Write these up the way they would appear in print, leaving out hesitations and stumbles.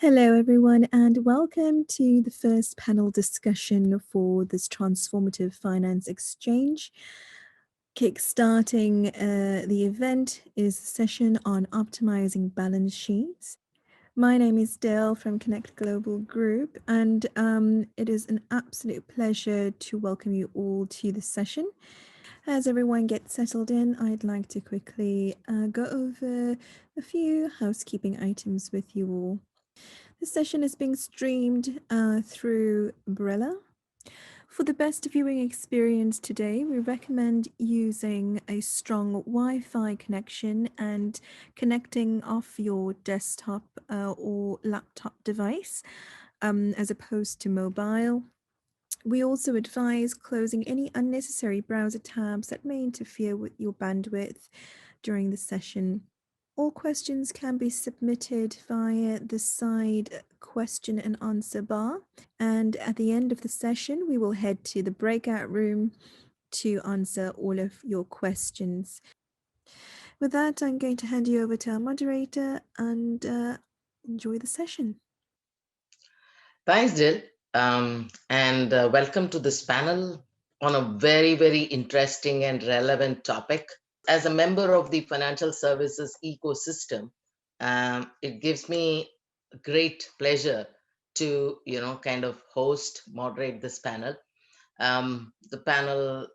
Hello, everyone, and welcome to the first panel discussion for this transformative finance exchange. Kickstarting the event is a session on optimizing balance sheets. My name is Dale from Connect Global Group, and it is an absolute pleasure to welcome you all to this session. As everyone gets settled in, I'd like to quickly go over a few housekeeping items with you all. The session is being streamed through Umbrella. For the best viewing experience today, we recommend using a strong Wi-Fi connection and connecting off your desktop or laptop device as opposed to mobile. We also advise closing any unnecessary browser tabs that may interfere with your bandwidth during the session. All questions can be submitted via the side question and answer bar. And at the end of the session, we will head to the breakout room to answer all of your questions. With that, I'm going to hand you over to our moderator and enjoy the session. Thanks, Jill. And welcome to this panel on a very, very interesting and relevant topic. As a member of the financial services ecosystem, it gives me great pleasure to, kind of moderate this panel. The panel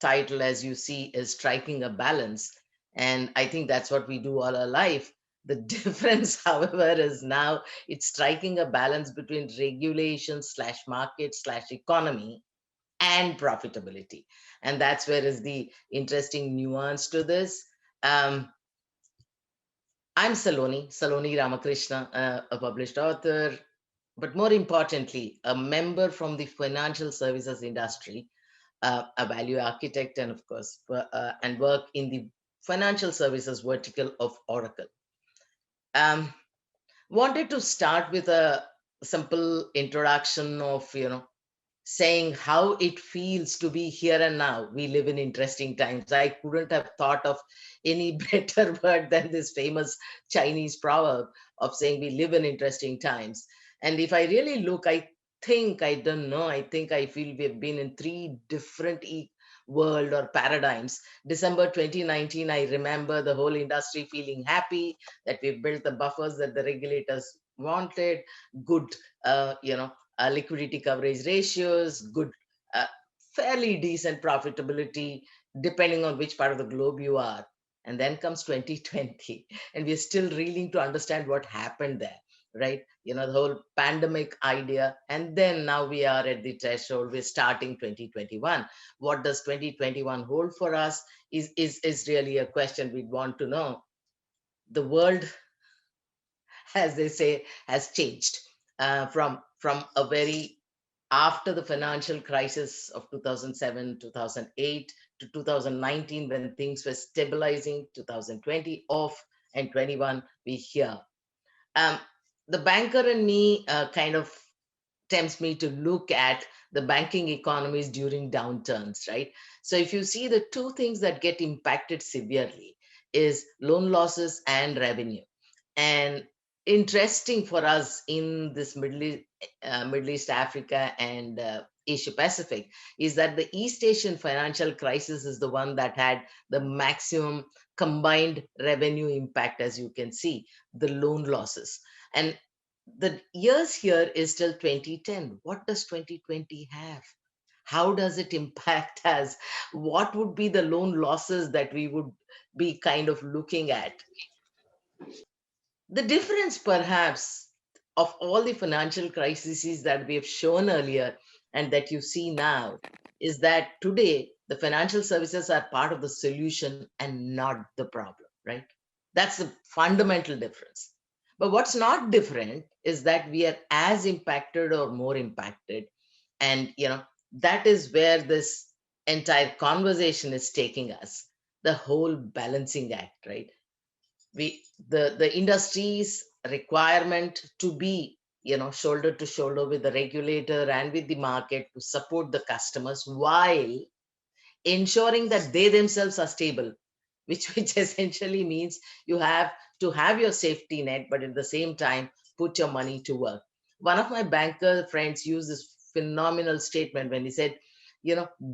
title, as you see, is Striking a Balance. And I think that's what we do all our life. The difference, however, is now it's striking a balance between regulation slash market slash economy and profitability. And that's where is the interesting nuance to this. Um, I'm Saloni Ramakrishna, a published author, but more importantly, a member from the financial services industry, a value architect, and of course, and work in the financial services vertical of Oracle. Um, Wanted to start with a simple introduction of, saying how it feels to be here and now. We live in interesting times. I couldn't have thought of any better word than this famous Chinese proverb of saying we live in interesting times. And if I really look, I don't know, I think I feel we've been in three different world or paradigms. December 2019, I remember the whole industry feeling happy that we've built the buffers that the regulators wanted, good, liquidity coverage ratios, good, uh, fairly decent profitability, depending on which part of the globe you are. And then comes 2020, and we're still reeling to understand what happened there, right? The whole pandemic idea. And then now we are at the threshold, we're starting 2021. What does 2021 hold for us is really a question we'd want to know. The world, as they say, has changed from a very after the financial crisis of 2007, 2008 to 2019, when things were stabilizing, 2020 off, and 21 we here. Um, the banker in me kind of tempts me to look at the banking economies during downturns, right? So if you see the two things that get impacted severely is loan losses and revenue. And interesting for us in this Middle East, Africa, and Asia Pacific is that the East Asian financial crisis is the one that had the maximum combined revenue impact, as you can see, the loan losses. And the years here is till 2010. What does 2020 have? How does it impact us? What would be the loan losses that we would be kind of looking at? The difference, perhaps, of all the financial crises that we have shown earlier and that you see now is that today the financial services are part of the solution and not the problem, right? That's the fundamental difference. But what's not different is that we are as impacted or more impacted. And, that is where this entire conversation is taking us, the whole balancing act, right? The industry's requirement to be, shoulder to shoulder with the regulator and with the market to support the customers while ensuring that they themselves are stable, which essentially means you have to have your safety net, but at the same time put your money to work. One of my banker friends used this phenomenal statement when he said,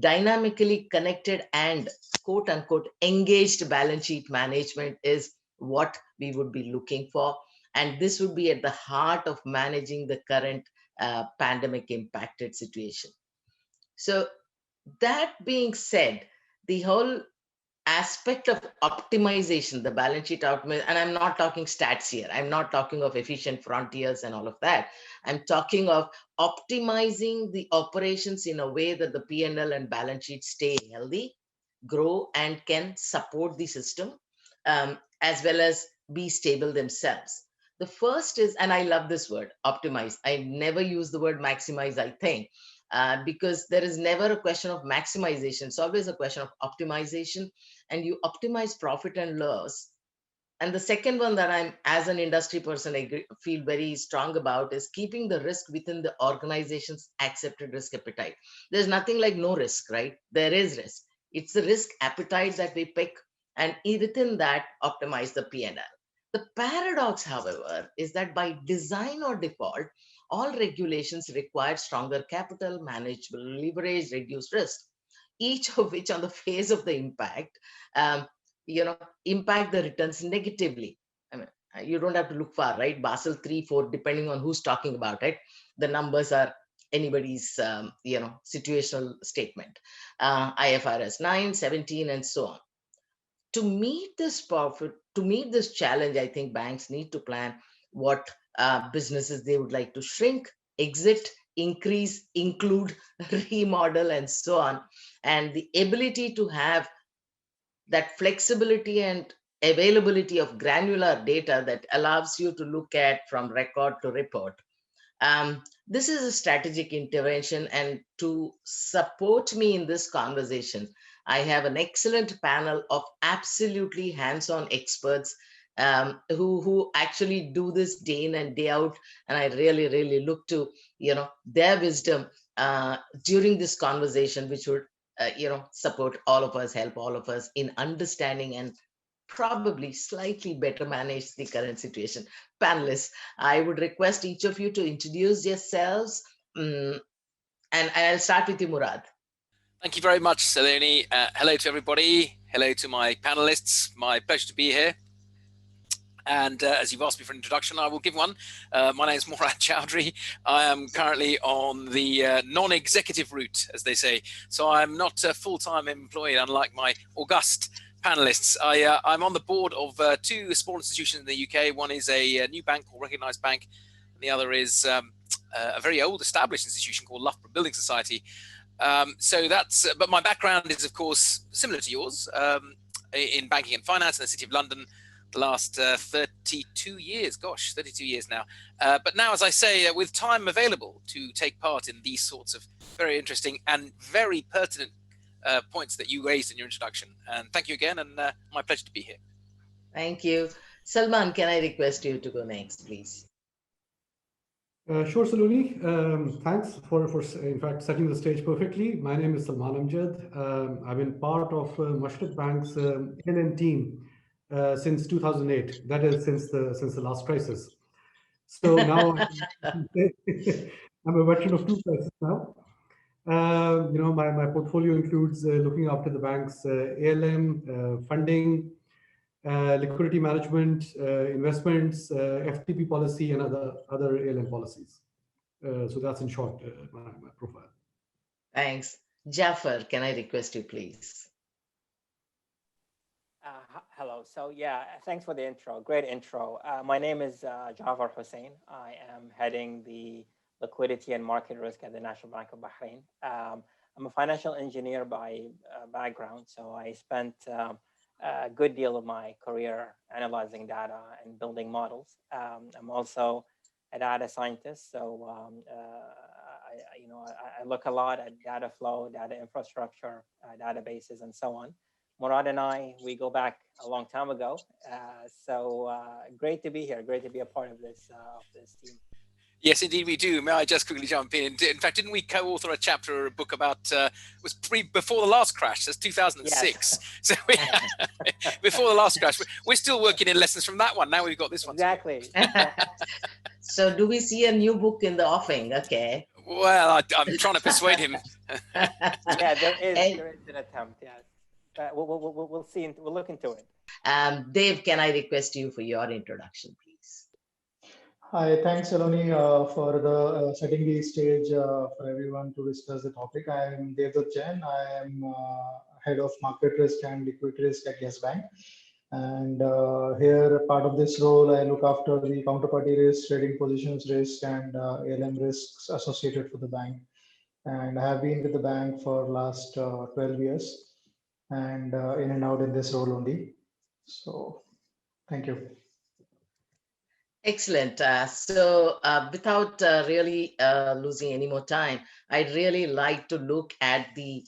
dynamically connected and quote unquote engaged balance sheet management is what we would be looking for. And this would be at the heart of managing the current pandemic impacted situation. So, that being said, the whole aspect of optimization, the balance sheet optimization, and I'm not talking stats here. I'm not talking of efficient frontiers and all of that. I'm talking of optimizing the operations in a way that the P&L and balance sheet stay healthy, grow, and can support the system, as well as be stable themselves. The first is, and I love this word, optimize. I never use the word maximize, I think, because there is never a question of maximization. It's always a question of optimization, and you optimize profit and loss. And the second one that I'm, as an industry person, feel very strong about is keeping the risk within the organization's accepted risk appetite. There's nothing like no risk, right? There is risk. It's the risk appetite that we pick, and within that, optimize the P&L. The paradox, however, is that by design or default, all regulations require stronger capital, manageable leverage, reduced risk, each of which on the face of the impact, um, impact the returns negatively. I mean, you don't have to look far, right? Basel 3, 4, depending on who's talking about it, the numbers are anybody's, situational statement. IFRS 9, 17, and so on. To meet this challenge, I think banks need to plan what businesses they would like to shrink, exit, increase, include, remodel, and so on. And the ability to have that flexibility and availability of granular data that allows you to look at from record to report. This is a strategic intervention, and to support me in this conversation, I have an excellent panel of absolutely hands-on experts, who actually do this day in and day out, and I really, really look to their wisdom during this conversation, which would support all of us, help all of us in understanding and probably slightly better manage the current situation. Panelists, I would request each of you to introduce yourselves. And I'll start with you, Murad. Thank you very much, Saloni. Hello to everybody. Hello to my panelists. My pleasure to be here. And as you've asked me for an introduction, I will give one. My name is Murad Chowdhury. I am currently on the non-executive route, as they say. So I'm not full-time employed, unlike my august panelists. I'm on the board of two small institutions in the UK. One is a new bank called Recognised Bank, and the other is a very old established institution called Loughborough Building Society. So that's, but my background is, of course, similar to yours, in banking and finance in the City of London. The last 32 years, 32 years now. But now, as I say, with time available to take part in these sorts of very interesting and very pertinent points that you raised in your introduction. And thank you again, and my pleasure to be here. Thank you. Salman, can I request you to go next, please? Sure, Saloni. Thanks for in fact setting the stage perfectly. My name is Salman Amjad. I've been part of Mashreq Bank's ALM team since 2008. That is since the last crisis. So now I'm a veteran of two crises now. My portfolio includes looking after the bank's ALM, funding, liquidity management, investments, FTP policy, and other ALM policies. So that's in short my profile. Thanks. Jaffer, can I request you, please? Hello. So yeah, thanks for the intro. Great intro. My name is Jafar Hussain. I am heading the liquidity and market risk at the National Bank of Bahrain. I'm a financial engineer by background, so I spent a good deal of my career analyzing data and building models. I'm also a data scientist, so I look a lot at data flow, data infrastructure, databases, and so on. Murad and I, we go back a long time ago. So great to be here. Great to be a part of this team. Yes, indeed we do. May I just quickly jump in? In fact, didn't we co-author a chapter or a book about, was before the last crash, that's 2006. Yes. So before the last crash, we're still working in lessons from that one. Now we've got this one. Exactly. So do we see a new book in the offing? Okay. Well, I'm trying to persuade him. Yeah, there is And, an attempt. Yes, we'll see. We'll look into it. Dave, can I request you for your introduction, please? Hi, thanks, Saloni, for the setting the stage for everyone to discuss the topic. I am Devdutt Jain. I am head of market risk and liquidity risk at Yes Bank. And here, part of this role, I look after the counterparty risk, trading positions risk, and ALM risks associated with the bank. And I have been with the bank for last 12 years, and in and out in this role only. So, thank you. Excellent. Without really losing any more time, I'd really like to look at the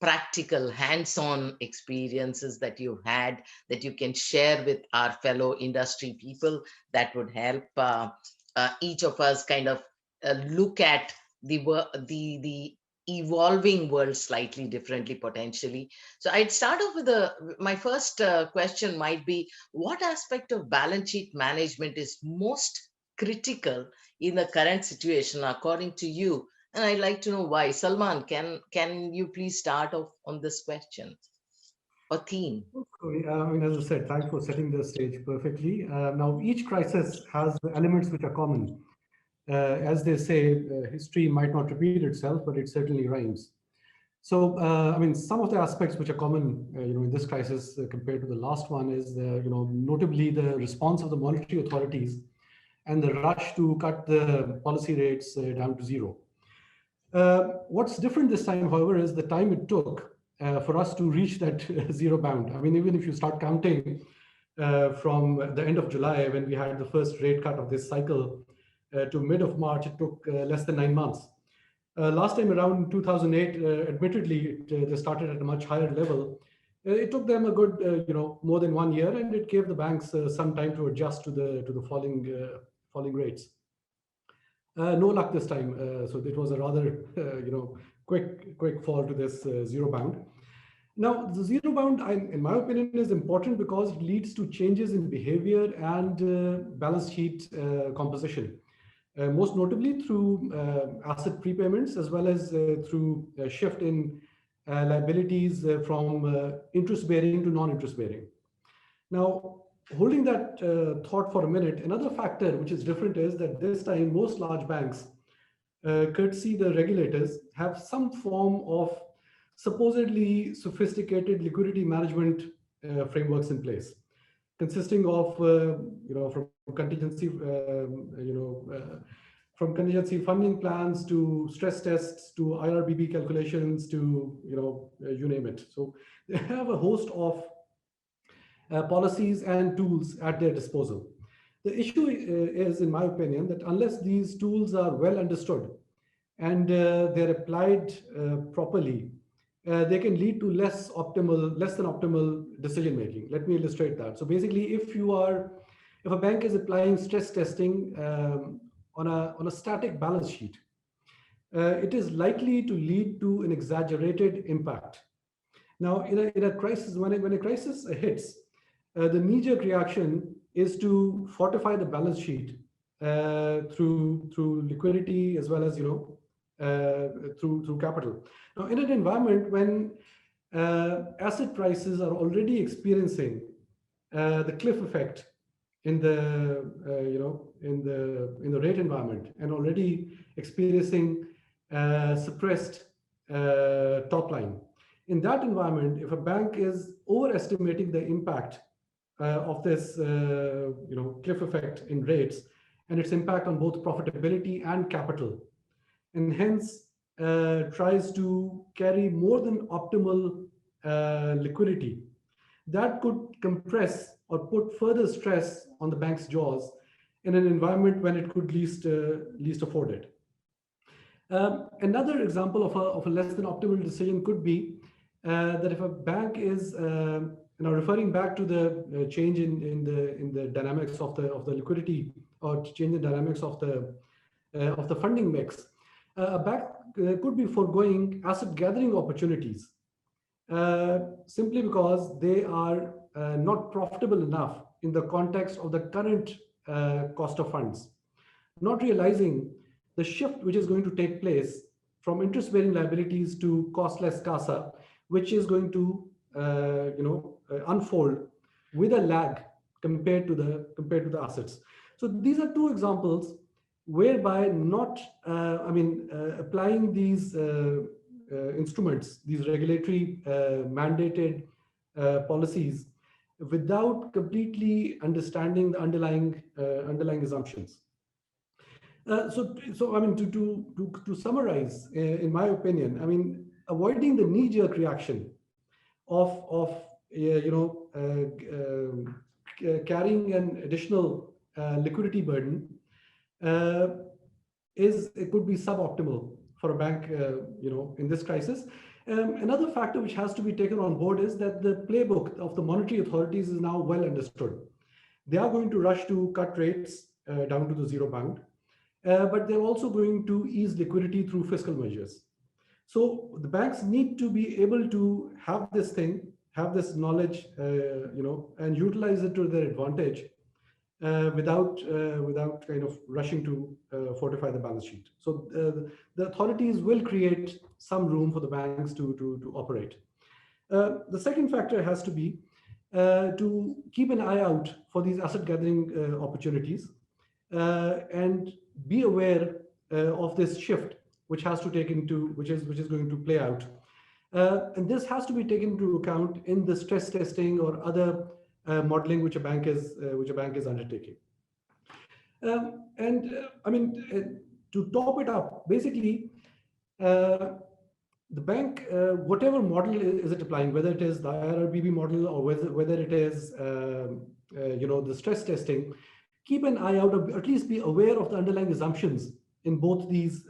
practical hands-on experiences that you've had that you can share with our fellow industry people that would help each of us kind of look at the evolving world slightly differently potentially. So I'd start off with my first question might be, what aspect of balance sheet management is most critical in the current situation according to you? And I'd like to know why. Salman, can you please start off on this question or theme? Okay, I mean, as I said, thanks for setting the stage perfectly. Now, each crisis has elements which are common. As they say, history might not repeat itself, but it certainly rhymes. So, I mean, some of the aspects which are common, in this crisis compared to the last one is, notably the response of the monetary authorities and the rush to cut the policy rates down to zero. What's different this time, however, is the time it took for us to reach that zero bound. I mean, even if you start counting from the end of July, when we had the first rate cut of this cycle, to mid of March, it took less than 9 months. Last time around in 2008, admittedly, they started at a much higher level. It took them a good, more than 1 year, and it gave the banks some time to adjust to the falling rates. No luck this time. So it was a rather, quick fall to this zero bound. Now, the zero bound, in my opinion, is important because it leads to changes in behavior and balance sheet composition. Most notably through asset prepayments, as well as through a shift in liabilities from interest bearing to non-interest bearing. Now, holding that thought for a minute, another factor which is different is that this time most large banks, courtesy the regulators, have some form of supposedly sophisticated liquidity management frameworks in place, consisting of, from contingency funding plans to stress tests to IRBB calculations to, you name it. So they have a host of policies and tools at their disposal. The issue is, in my opinion, that unless these tools are well understood and they're applied properly, they can lead to less than optimal decision making. Let me illustrate that. So basically, if a bank is applying stress testing on a static balance sheet, it is likely to lead to an exaggerated impact. Now, in a crisis, when a crisis hits, the knee-jerk reaction is to fortify the balance sheet through liquidity as well as through capital. Now, in an environment when asset prices are already experiencing the cliff effect in the in the rate environment and already experiencing suppressed top line. In that environment, if a bank is overestimating the impact of this cliff effect in rates and its impact on both profitability and capital, and hence tries to carry more than optimal liquidity, that could compress or put further stress on the bank's jaws in an environment when it could least afford it. Another example of a less than optimal decision could be that if a bank is, referring back to the change in the dynamics of the liquidity, or change in dynamics of the funding mix, a bank could be foregoing asset gathering opportunities simply because they are not profitable enough in the context of the current cost of funds, not realizing the shift which is going to take place from interest-bearing liabilities to costless CASA, which is going to unfold with a lag compared to the assets. So these are two examples whereby not applying these instruments, these regulatory mandated policies, without completely understanding the underlying assumptions. To summarize, in my opinion, I mean, avoiding the knee-jerk reaction of carrying an additional liquidity burden it could be suboptimal for a bank, in this crisis. Another factor which has to be taken on board is that the playbook of the monetary authorities is now well understood. They are going to rush to cut rates down to the zero bound, but they're also going to ease liquidity through fiscal measures. So the banks need to be able to have this knowledge, and utilize it to their advantage, without kind of rushing to fortify the balance sheet. So the authorities will create some room for the banks to operate. The second factor has to be to keep an eye out for these asset gathering opportunities, and be aware of this shift which is going to play out. And this has to be taken into account in the stress testing or other modeling which a bank is undertaking. To top it up, basically, the bank, whatever model is it applying, whether it is the IRRBB model or whether it is the stress testing, keep an eye out, or at least be aware of the underlying assumptions in both these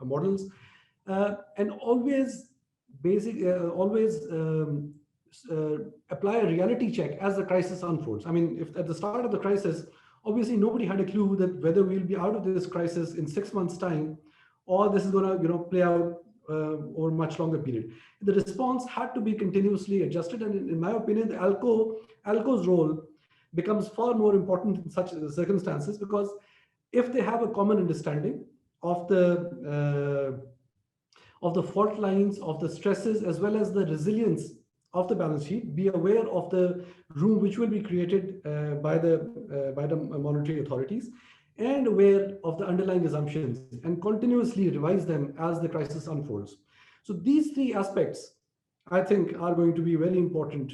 models, and always apply a reality check as the crisis unfolds. I mean, if at the start of the crisis, obviously nobody had a clue that whether we'll be out of this crisis in 6 months' time, or this is going to play out over a much longer period. The response had to be continuously adjusted, and in my opinion, the ALCO's role becomes far more important in such circumstances, because if they have a common understanding of the fault lines, of the stresses, as well as the resilience of the balance sheet, be aware of the room which will be created by the monetary authorities, and aware of the underlying assumptions, and continuously revise them as the crisis unfolds. So these three aspects, I think, are going to be very important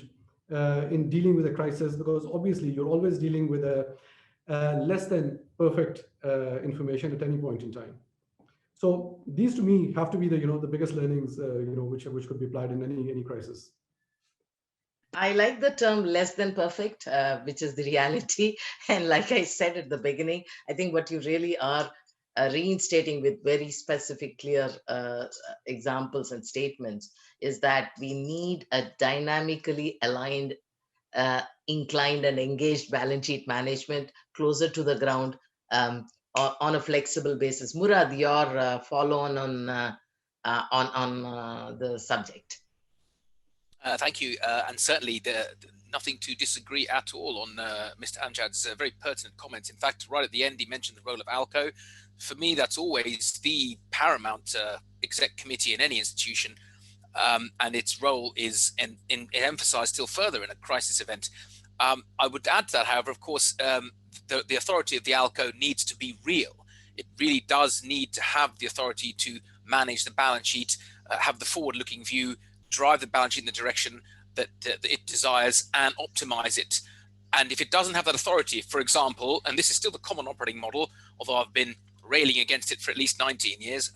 in dealing with a crisis, because obviously you're always dealing with a less than perfect information at any point in time. So these, to me, have to be the biggest learnings which could be applied in any crisis. I like the term less than perfect, which is the reality. And like I said at the beginning, I think what you really are reinstating with very specific, clear examples and statements is that we need a dynamically aligned, inclined and engaged balance sheet management closer to the ground, on a flexible basis. Murad, your follow-on on the subject. Thank you, and certainly nothing to disagree at all on Mr. Amjad's very pertinent comments. In fact, right at the end, he mentioned the role of ALCO. For me, that's always the paramount exec committee in any institution, and its role is emphasized still further in a crisis event. I would add to that, however, of course, the authority of the ALCO needs to be real. It really does need to have the authority to manage the balance sheet, have the forward-looking view, drive the balance sheet in the direction that it desires, and optimize it. And if it doesn't have that authority, for example, and this is still the common operating model, although I've been railing against it for at least 19 years,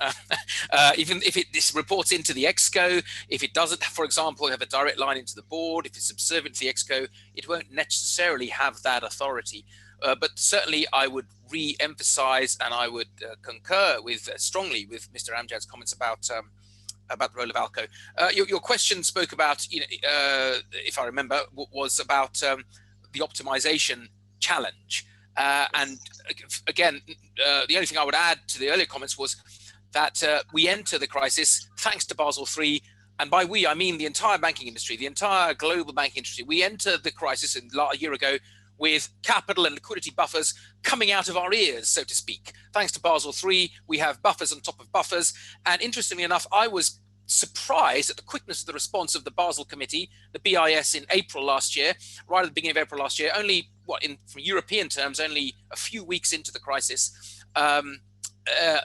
even if this reports into the ExCo, if it doesn't, for example, have a direct line into the board, if it's subservient to the ExCo, it won't necessarily have that authority. But certainly I would re-emphasize, and I would concur strongly with Mr. Amjad's comments about the role of ALCO. Your question spoke about, if I remember, was about the optimization challenge. And again, the only thing I would add to the earlier comments was that we enter the crisis thanks to Basel III, and by we, I mean the entire banking industry, the entire global banking industry. We entered the crisis a year ago with capital and liquidity buffers coming out of our ears, so to speak. Thanks to Basel III, we have buffers on top of buffers. And interestingly enough, I was surprised at the quickness of the response of the Basel Committee, the BIS, in April last year, right at the beginning of April last year, only, from European terms, only a few weeks into the crisis. A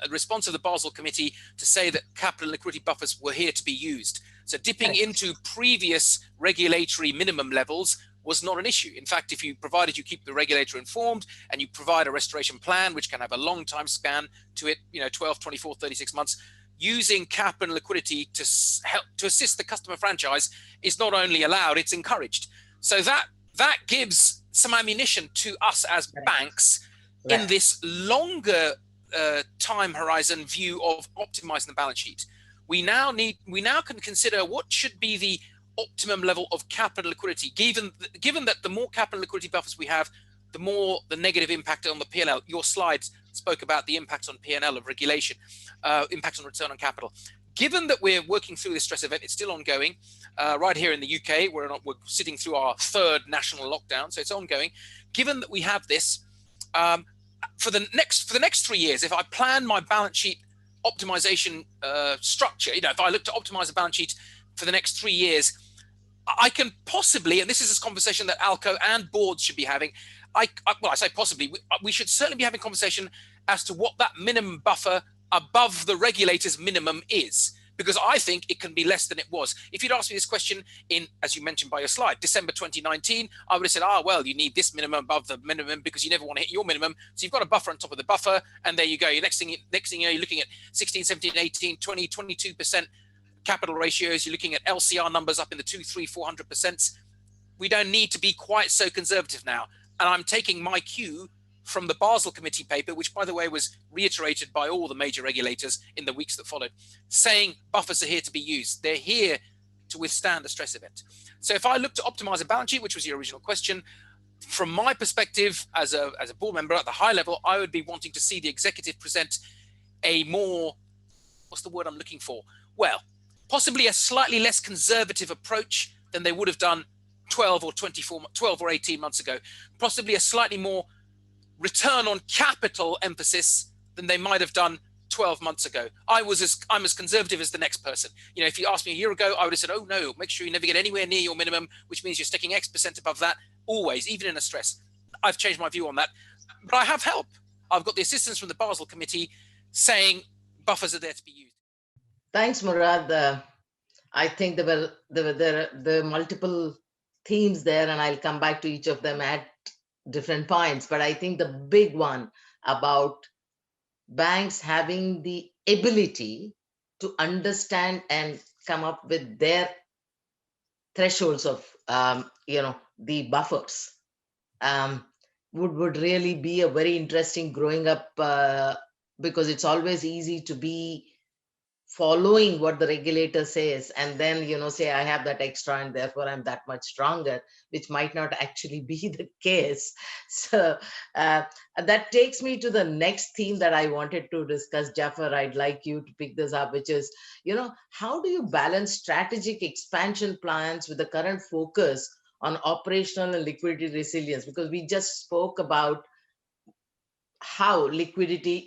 response of the Basel Committee to say that capital and liquidity buffers were here to be used. So dipping into previous regulatory minimum levels was not an issue. In fact, if you keep the regulator informed and you provide a restoration plan, which can have a long time span to it, 12, 24, 36 months, using capital and liquidity to help to assist the customer franchise is not only allowed, it's encouraged. So that gives some ammunition to us as banks in this longer time horizon view of optimizing the balance sheet. We now can consider what should be the optimum level of capital liquidity, given that the more capital liquidity buffers we have, the more the negative impact on the P&L. Your slides spoke about the impact on P&L of regulation, impact on return on capital. Given that we're working through this stress event, it's still ongoing. Right here in the UK, we're sitting through our third national lockdown, so it's ongoing. Given that we have this, for the next 3 years, if I plan my balance sheet optimization structure, if I look to optimize the balance sheet for the next 3 years, I can possibly, and this is a conversation that ALCO and boards should be having, I say possibly, we should certainly be having a conversation as to what that minimum buffer above the regulator's minimum is, because I think it can be less than it was. If you'd asked me this question in, as you mentioned by your slide, December 2019, I would have said, well, you need this minimum above the minimum because you never want to hit your minimum. So you've got a buffer on top of the buffer, and there you go. Next thing you know, you're looking at 16, 17, 18, 20, 22% capital ratios. You're looking at LCR numbers up in the 200, 300, 400%. We don't need to be quite so conservative now. And I'm taking my cue from the Basel Committee paper, which, by the way, was reiterated by all the major regulators in the weeks that followed, saying buffers are here to be used. They're here to withstand a stress event. So if I look to optimize a balance sheet, which was your original question, from my perspective as a board member at the high level, I would be wanting to see the executive present a more, what's the word I'm looking for? Well, possibly a slightly less conservative approach than they would have done 12 or 18 months ago, possibly a slightly more return on capital emphasis than they might have done 12 months ago. I'm as conservative as the next person. If you asked me a year ago, I would have said, oh no, make sure you never get anywhere near your minimum, which means you're sticking X% above that, always, even in a stress. I've changed my view on that, but I have help. I've got the assistance from the Basel Committee saying buffers are there to be used. Thanks, Murad. I think there were multiple themes there, and I'll come back to each of them at different points. But I think the big one about banks having the ability to understand and come up with their thresholds of, the buffers would really be a very interesting growing up, because it's always easy to be following what the regulator says and then say I have that extra and therefore I'm that much stronger, which might not actually be the case. So that takes me to the next theme that I wanted to discuss. Jafar, I'd like you to pick this up, which is how do you balance strategic expansion plans with the current focus on operational and liquidity resilience? Because we just spoke about how liquidity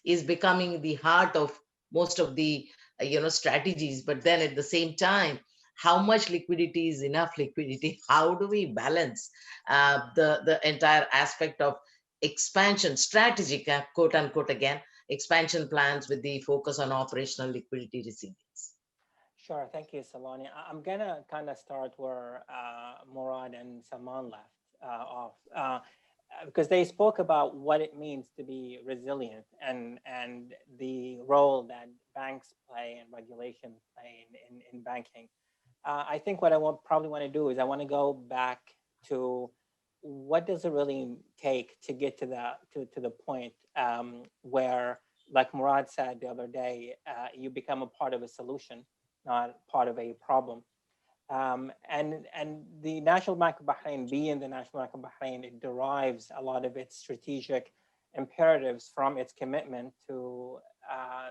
is becoming the heart of most of the strategies, but then at the same time, how much liquidity is enough liquidity? How do we balance the entire aspect of expansion, strategic, quote unquote, again, expansion plans with the focus on operational liquidity resilience? Sure, thank you, Saloni. I'm gonna kind of start where Murad and Salman left off. Because they spoke about what it means to be resilient and the role that banks play and regulation play in banking. I think what I probably want to do is I want to go back to what does it really take to get to the point where, like Murad said the other day, you become a part of a solution, not part of a problem. And the National Bank of Bahrain, being the National Bank of Bahrain, it derives a lot of its strategic imperatives from its commitment to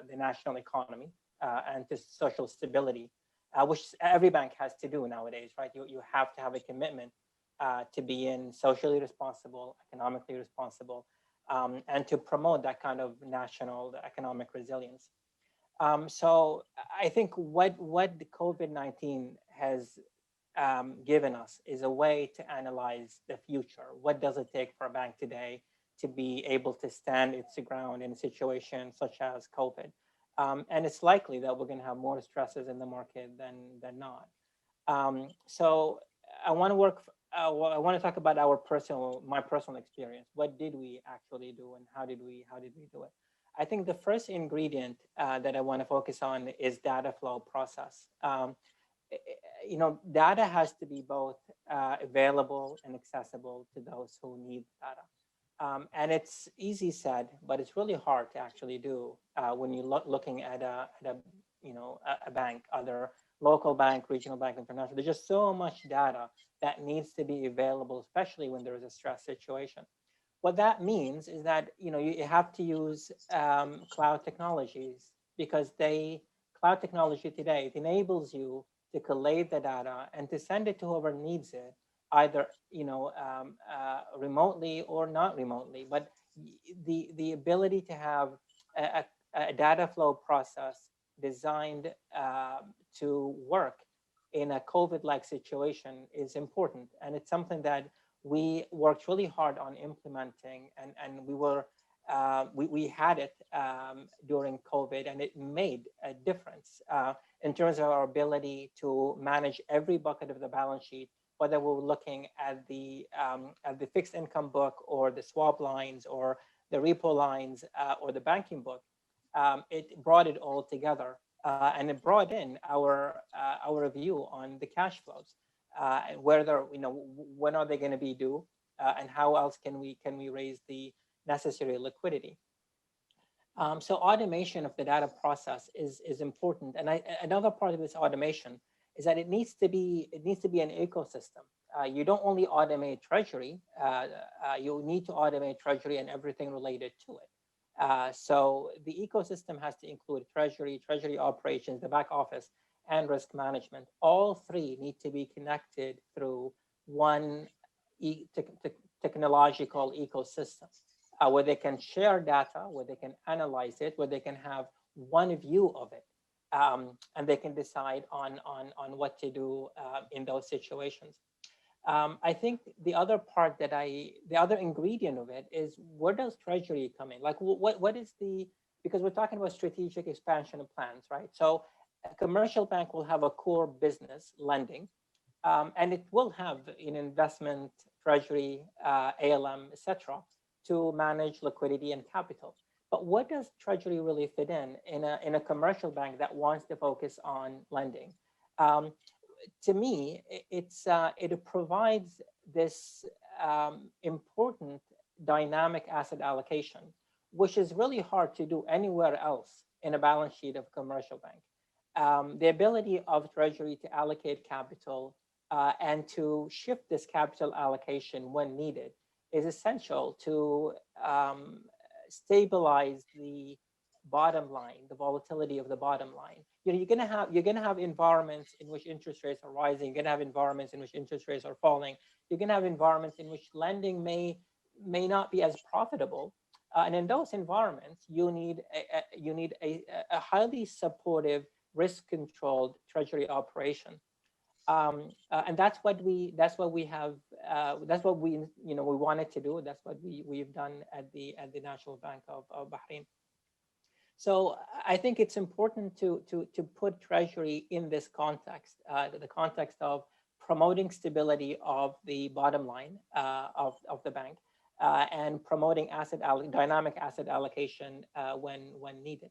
the national economy and to social stability, which every bank has to do nowadays, right? You have to have a commitment to be in socially responsible, economically responsible, and to promote that kind of national economic resilience. So I think what the COVID-19 has given us is a way to analyze the future. What does it take for a bank today to be able to stand its ground in a situation such as COVID? And it's likely that we're going to have more stresses in the market than not. So I want to work. I want to talk about my personal experience. What did we actually do, and how did we do it? I think the first ingredient that I want to focus on is data flow process. Data has to be both available and accessible to those who need data. And it's easy said, but it's really hard to actually do when you're looking at a bank, other local bank, regional bank, international. There's just so much data that needs to be available, especially when there is a stress situation. What that means is that you have to use cloud technologies because cloud technology today, it enables you to collate the data and to send it to whoever needs it, either remotely or not remotely. But the ability to have a data flow process designed to work in a COVID-like situation is important, and it's something that we worked really hard on implementing, and we had it during COVID, and it made a difference in terms of our ability to manage every bucket of the balance sheet, whether we're looking at the fixed income book or the swap lines or the repo lines or the banking book. It brought it all together, and it brought in our view on the cash flows, whether when are they going to be due, and how else can we raise the necessary liquidity. So automation of the data process is important, and another part of this automation is that it needs to be an ecosystem. You don't only automate treasury; you need to automate treasury and everything related to it. So the ecosystem has to include treasury operations, the back office, and risk management. All three need to be connected through one technological ecosystem where they can share data, where they can analyze it, where they can have one view of it, and they can decide on what to do in those situations. I think the other ingredient of it is, where does treasury come in? Like, what is because we're talking about strategic expansion plans, right? So a commercial bank will have a core business, lending, and it will have an investment, treasury, ALM, etc., to manage liquidity and capital. But what does treasury really fit in a commercial bank that wants to focus on lending? To me, it provides this important dynamic asset allocation, which is really hard to do anywhere else in a balance sheet of a commercial bank. The ability of treasury to allocate capital and to shift this capital allocation when needed is essential to stabilize the bottom line, the volatility of the bottom line. You're gonna have environments in which interest rates are rising. You're gonna have environments in which interest rates are falling. You're gonna have environments in which lending may not be as profitable. And in those environments, you need a highly supportive, risk-controlled treasury operation. And that's what we have. That's what we wanted to do. That's what we've done at the National Bank of Bahrain. So I think it's important to put treasury in this context, the context of promoting stability of the bottom line of the bank, and promoting dynamic asset allocation when needed.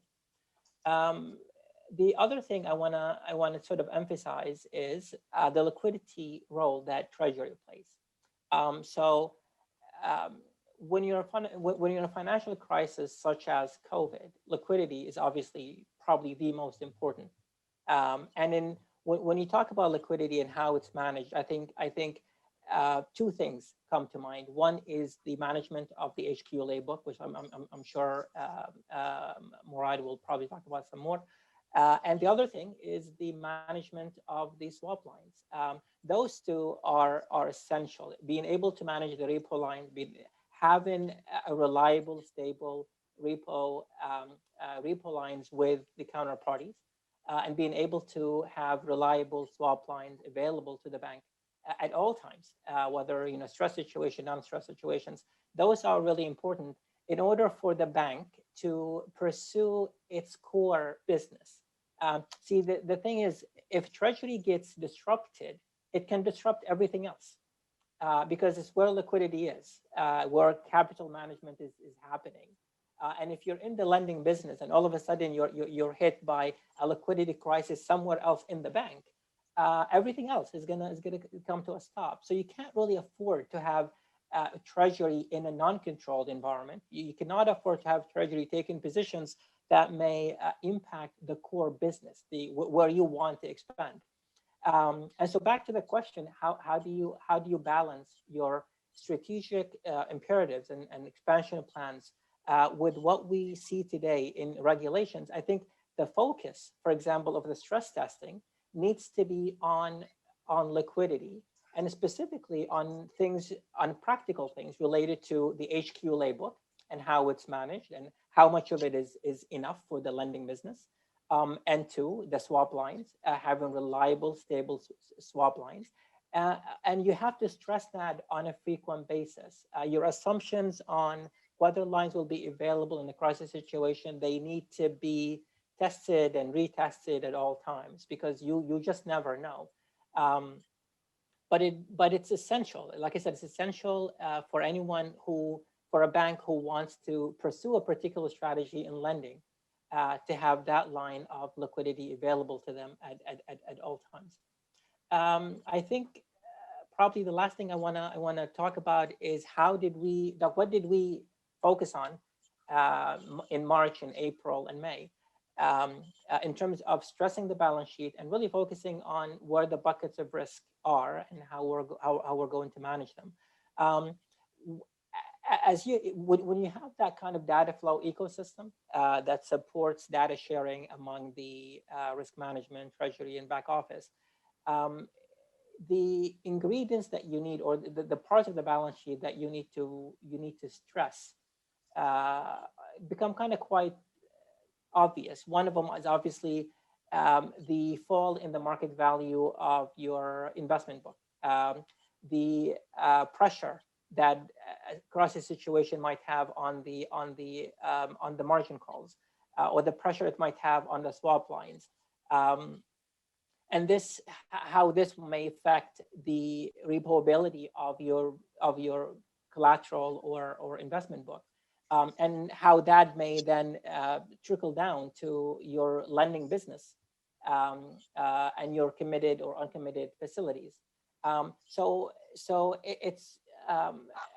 The other thing I wanna sort of emphasize is the liquidity role that treasury plays. So when you're in a financial crisis such as COVID, liquidity is obviously probably the most important. And when you talk about liquidity and how it's managed, I think two things come to mind. One is the management of the HQLA book, which I'm sure Murad will probably talk about some more. And the other thing is the management of the swap lines. Those two are essential. Being able to manage the repo lines, having a reliable, stable repo lines with the counterparties, and being able to have reliable swap lines available to the bank at all times, whether stress situation, non-stress situations. Those are really important in order for the bank to pursue its core business. See, the thing is, if Treasury gets disrupted, it can disrupt everything else, because it's where liquidity is, where capital management is happening. And if you're in the lending business and all of a sudden you're hit by a liquidity crisis somewhere else in the bank, everything else is gonna come to a stop. So you can't really afford to have Treasury in a non-controlled environment. You cannot afford to have Treasury taking positions that may impact the core business, where you want to expand. And so back to the question, how do you balance your strategic imperatives and expansion plans with what we see today in regulations? I think the focus, for example, of the stress testing needs to be on liquidity, and specifically on practical things related to the HQ laybook and how it's managed and how much of it is enough for the lending business. And two, the swap lines, having reliable, stable swap lines. And you have to stress that on a frequent basis. Your assumptions on whether lines will be available in a crisis situation, they need to be tested and retested at all times, because you just never know. Um, but it's essential. Like I said, it's essential for anyone for a bank who wants to pursue a particular strategy in lending, to have that line of liquidity available to them at all times. I think probably the last thing I wanna talk about is what did we focus on in March and April and May, in terms of stressing the balance sheet and really focusing on where the buckets of risk are and how we're going to manage them. Um, as you when you have that kind of data flow ecosystem that supports data sharing among the risk management, treasury, and back office, um, the ingredients that you need, or the parts of the balance sheet that you need to stress, uh, become kind of quite obvious. One of them is obviously the fall in the market value of your investment book, the pressure that crisis situation might have on the margin calls, or the pressure it might have on the swap lines. Um, and how this may affect the repoability of your collateral or investment book, and how that may then trickle down to your lending business, and your committed or uncommitted facilities. So it's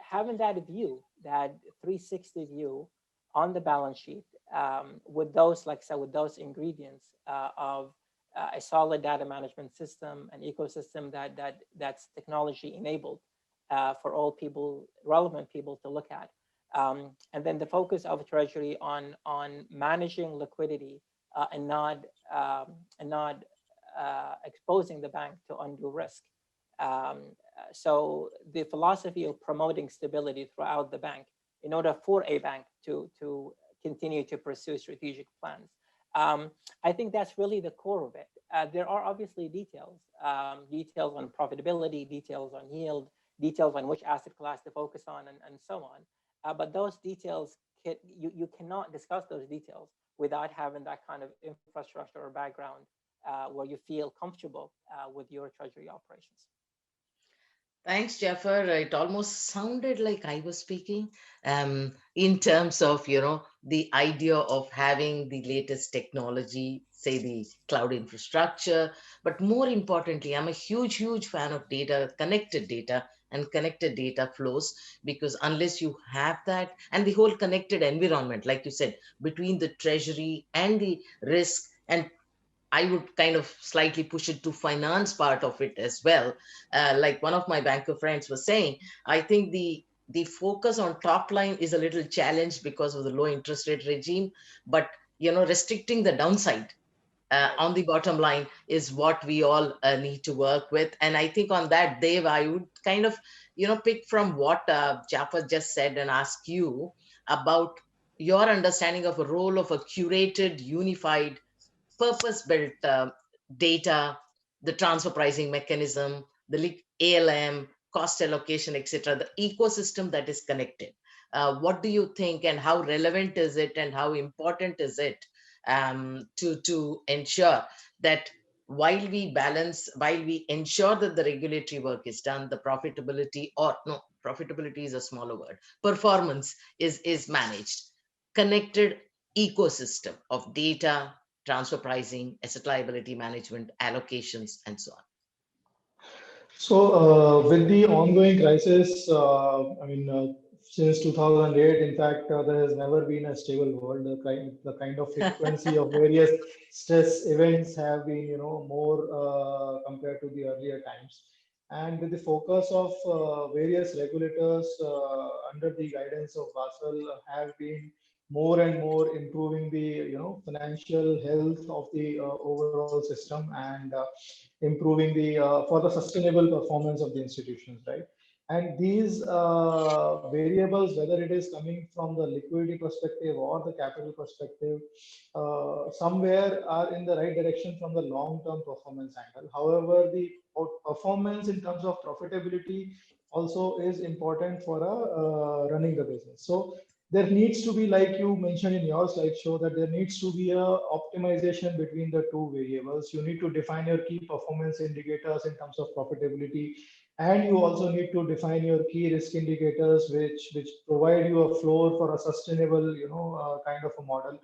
having that view, that 360 view on the balance sheet, with those, like I said, with those ingredients of a solid data management system, an ecosystem that's technology enabled, for all people, relevant people to look at, and then the focus of Treasury on managing liquidity, and not exposing the bank to undue risk. So the philosophy of promoting stability throughout the bank, in order for a bank to continue to pursue strategic plans. I think that's really the core of it. There are obviously details on profitability, details on yield, details on which asset class to focus on, and so on. But those details, you cannot discuss those details without having that kind of infrastructure or background, where you feel comfortable with your treasury operations. Thanks, Jaffer. It almost sounded like I was speaking, in terms of, the idea of having the latest technology, say the cloud infrastructure. But more importantly, I'm a huge, huge fan of data and connected data flows, because unless you have that, and the whole connected environment, like you said, between the treasury and the risk, and I would kind of slightly push it to finance part of it as well. Like one of my banker friends was saying, I think the focus on top line is a little challenged because of the low interest rate regime, but restricting the downside, on the bottom line is what we all need to work with. And I think on that, Dave, I would kind of, pick from what Jafar just said and ask you about your understanding of a role of a curated, unified, purpose-built data, the transfer pricing mechanism, the ALM, cost allocation, etc., the ecosystem that is connected. What do you think, and how relevant is it, and how important is it to ensure that while we ensure that the regulatory work is done, the profitability, or no, profitability is a smaller word, performance is managed, connected ecosystem of data, transfer pricing, asset liability management, allocations, and so on. So, with the ongoing crisis, since 2008, in fact, there has never been a stable world. The kind of frequency of various stress events have been, more compared to the earlier times. And with the focus of various regulators under the guidance of Basel have been more and more improving the, financial health of the overall system, and improving the for the sustainable performance of the institutions, right? And these variables, whether it is coming from the liquidity perspective or the capital perspective, somewhere are in the right direction from the long-term performance angle. However, the performance in terms of profitability also is important for running the business. So there needs to be, like you mentioned in your slideshow, that there needs to be a optimization between the two variables. You need to define your key performance indicators in terms of profitability, and you also need to define your key risk indicators, which provide you a floor for a sustainable, kind of a model.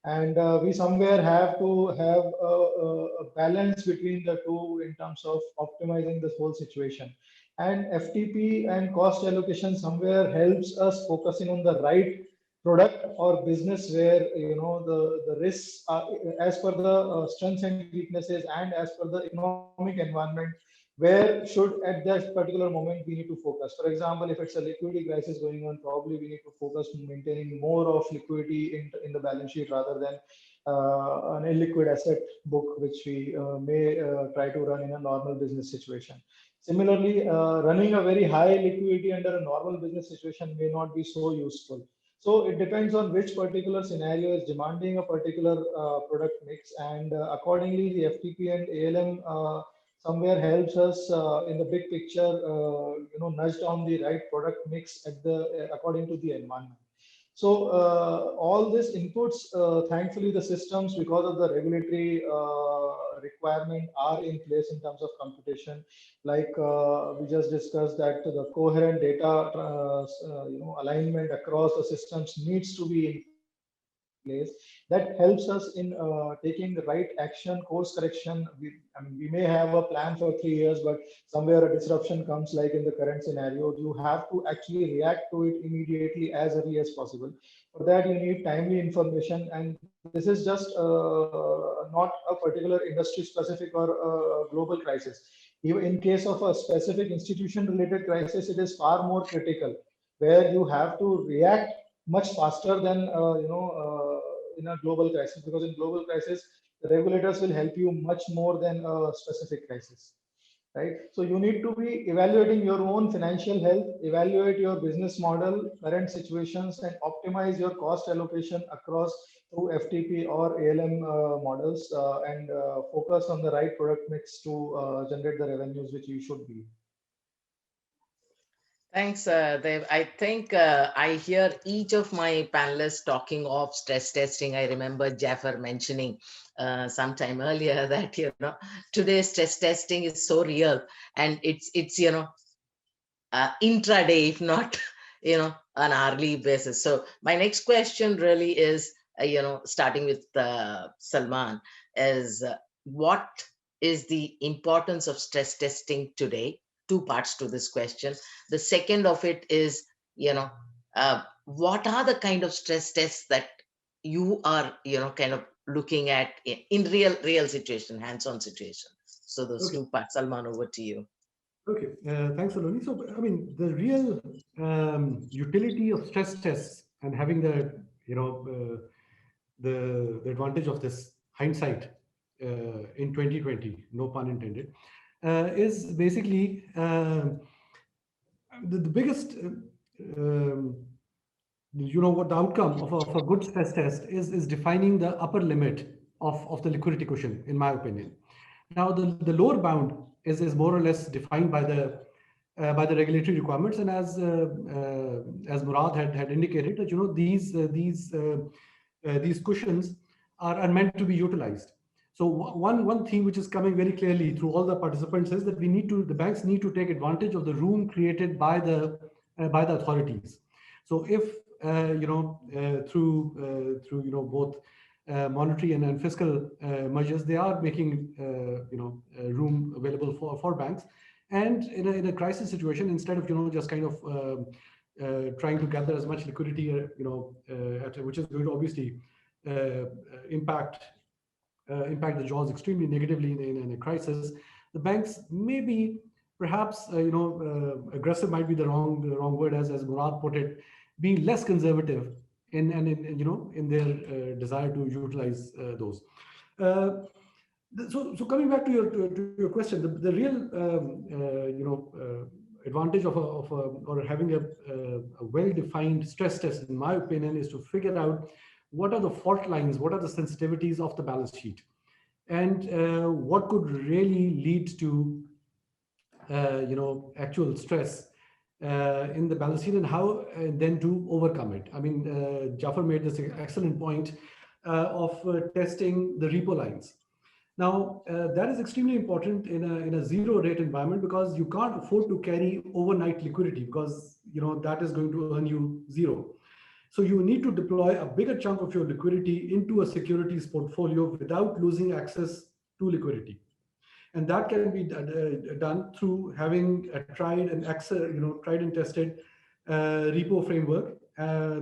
And we somewhere have to have a balance between the two in terms of optimizing this whole situation. And FTP and cost allocation somewhere helps us focusing on the right product or business where, the risks are as per the strengths and weaknesses, and as per the economic environment, where should at that particular moment we need to focus. For example, if it's a liquidity crisis going on, probably we need to focus on maintaining more of liquidity in the balance sheet rather than an illiquid asset book, which we may try to run in a normal business situation. Similarly, running a very high liquidity under a normal business situation may not be so useful. So it depends on which particular scenario is demanding a particular product mix, and accordingly, the FTP and ALM somewhere helps us in the big picture, nudge down the right product mix at the according to the environment. So all this inputs, thankfully, the systems, because of the regulatory requirement, are in place in terms of computation. Like we just discussed, that the coherent data, alignment across the systems needs to be in place. That helps us in taking the right action, course correction. We may have a plan for 3 years, but somewhere a disruption comes, like in the current scenario. You have to actually react to it immediately as early as possible. For that, you need timely information, and this is just not a particular industry specific or global crisis. Even in case of a specific institution related crisis, it is far more critical, where you have to react much faster than in a global crisis, because in global crisis the regulators will help you much more than a specific crisis, right? So you need to be evaluating your own financial health, evaluate your business model, current situations, and optimize your cost allocation across through FTP or ALM models, and focus on the right product mix to generate the revenues which you should be. Thanks, Dev. I think I hear each of my panelists talking of stress testing. I remember Jaffer mentioning sometime earlier that, today's stress testing is so real, and it's intraday, if not, an hourly basis. So my next question really is, starting with Salman, is what is the importance of stress testing today? Two parts to this question. The second of it is, what are the kind of stress tests that you are, kind of looking at in real situation, hands-on situation? So those Okay. two parts. Salman, over to you. Okay, thanks, Aloni. So, I mean, the real utility of stress tests and having the, the advantage of this hindsight in 2020, no pun intended, is basically the biggest, what the outcome of a good stress test is defining the upper limit of the liquidity cushion, in my opinion. Now, the lower bound is more or less defined by the regulatory requirements, and as Murad had indicated, that these cushions are meant to be utilized. So one theme which is coming very clearly through all the participants is that the banks need to take advantage of the room created by the authorities. So if through both monetary and fiscal measures, they are making room available for banks, and in a crisis situation, instead of just kind of trying to gather as much liquidity, which is going to obviously uh, impact impact the jaws extremely negatively in a crisis, the banks maybe perhaps aggressive might be the wrong word, as Murad put it, being less conservative in their desire to utilize those. Uh, so coming back to your question, the real advantage or having a well-defined stress test, in my opinion, is to figure out what are the fault lines, what are the sensitivities of the balance sheet, and what could really lead to actual stress in the balance sheet, and how then to overcome it. I mean, Jafar made this excellent point of testing the repo lines. Now, that is extremely important in a zero rate environment, because you can't afford to carry overnight liquidity, because that is going to earn you zero. So you need to deploy a bigger chunk of your liquidity into a securities portfolio without losing access to liquidity. And that can be done through having a tried and tested repo framework,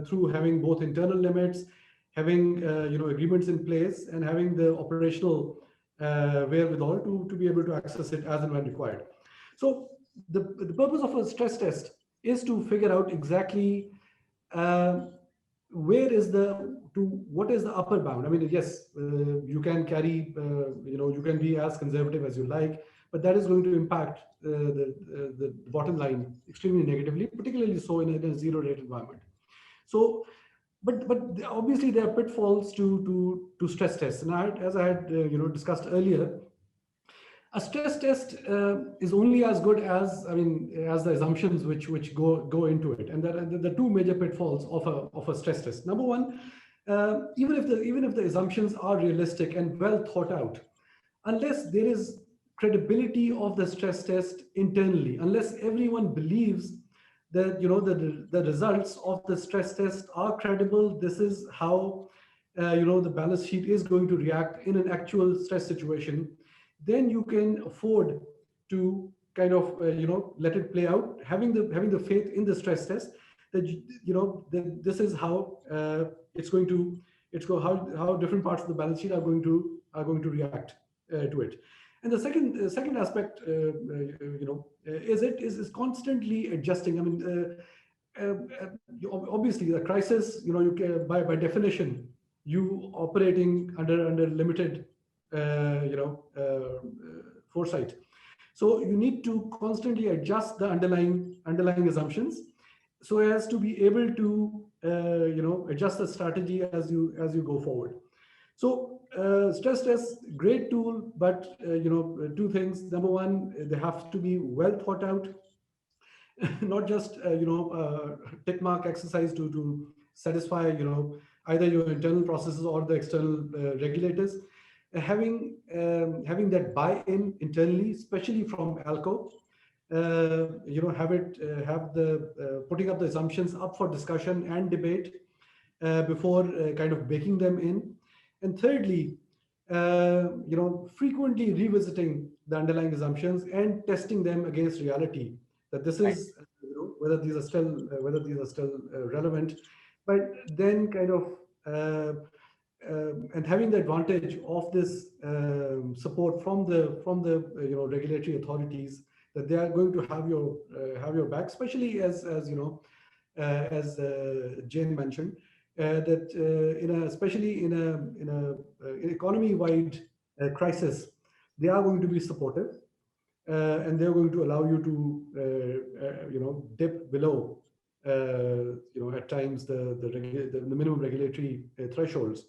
through having both internal limits, having agreements in place, and having the operational wherewithal to be able to access it as and when required. So the purpose of a stress test is to figure out exactly uh, where is what is the upper bound. I mean, yes, you can carry, you can be as conservative as you like, but that is going to impact the bottom line extremely negatively, particularly so in a zero rate environment. So but obviously there are pitfalls to stress tests, and as I had discussed earlier, a stress test is only as good as, I mean, as the assumptions which go into it. And there are the two major pitfalls of a stress test. Number one, even if the assumptions are realistic and well thought out, unless there is credibility of the stress test internally, unless everyone believes that the results of the stress test are credible, this is how the balance sheet is going to react in an actual stress situation, then you can afford to kind of let it play out, having the faith in the stress test that that this is how it's going to how different parts of the balance sheet are going to react to it. And the second aspect, is constantly adjusting. I mean, obviously, the crisis, you can, by definition, you operating under limited, foresight. So you need to constantly adjust the underlying assumptions, so as to be able to adjust the strategy as you go forward. So stress tests, great tool, but two things. Number one, they have to be well thought out, not just tick mark exercise to satisfy either your internal processes or the external regulators. Having that buy-in internally, especially from ALCO, have the putting up the assumptions up for discussion and debate before kind of baking them in. And thirdly, frequently revisiting the underlying assumptions and testing them against reality, that this Right. is whether these are still relevant. But then kind of and having the advantage of this support from the regulatory authorities, that they are going to have your back, especially as Jane mentioned, that especially in an economy-wide crisis, they are going to be supportive, and they're going to allow you to dip below at times the minimum regulatory thresholds.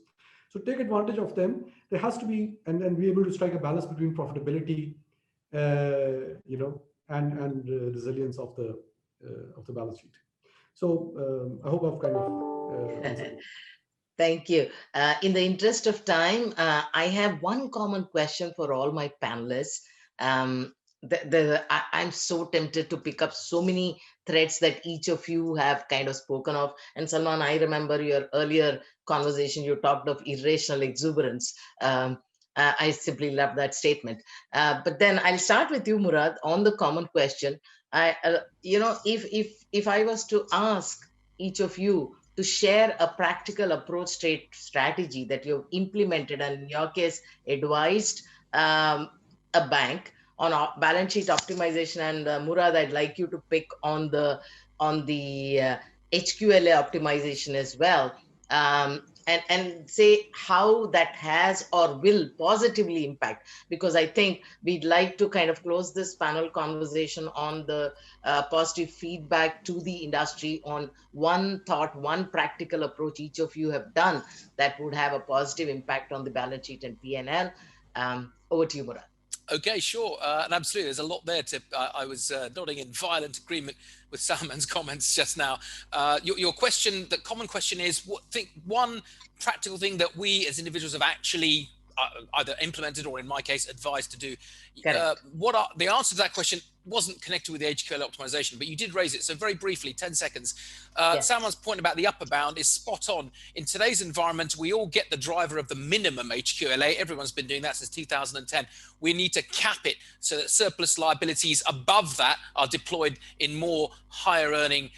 So take advantage of them. There has to be, and be able to strike a balance between profitability, and resilience of the balance sheet. So I hope I've kind of answered. Thank you. In the interest of time, I have one common question for all my panelists. I'm so tempted to pick up so many threads that each of you have kind of spoken of. And Salman, I remember your earlier conversation, you talked of irrational exuberance. I simply love that statement. But then I'll start with you, Murad, on the common question. If I was to ask each of you to share a practical approach strategy that you've implemented and in your case advised a bank on balance sheet optimization, and Murad, I'd like you to pick on the HQLA optimization as well, and say how that has or will positively impact, because I think we'd like to kind of close this panel conversation on the positive feedback to the industry on one thought, one practical approach each of you have done that would have a positive impact on the balance sheet and P&L. Over to you, Murad. Okay, sure. And absolutely, there's a lot there. I was nodding in violent agreement with Salman's comments just now. Your question, the common question is, one practical thing that we as individuals have actually either implemented or, in my case, advised to do. The answer to that question wasn't connected with the HQLA optimization, but you did raise it. So very briefly, 10 seconds. Yes. Salman's point about the upper bound is spot on. In today's environment, we all get the driver of the minimum HQLA. Everyone's been doing that since 2010. We need to cap it so that surplus liabilities above that are deployed in more higher earning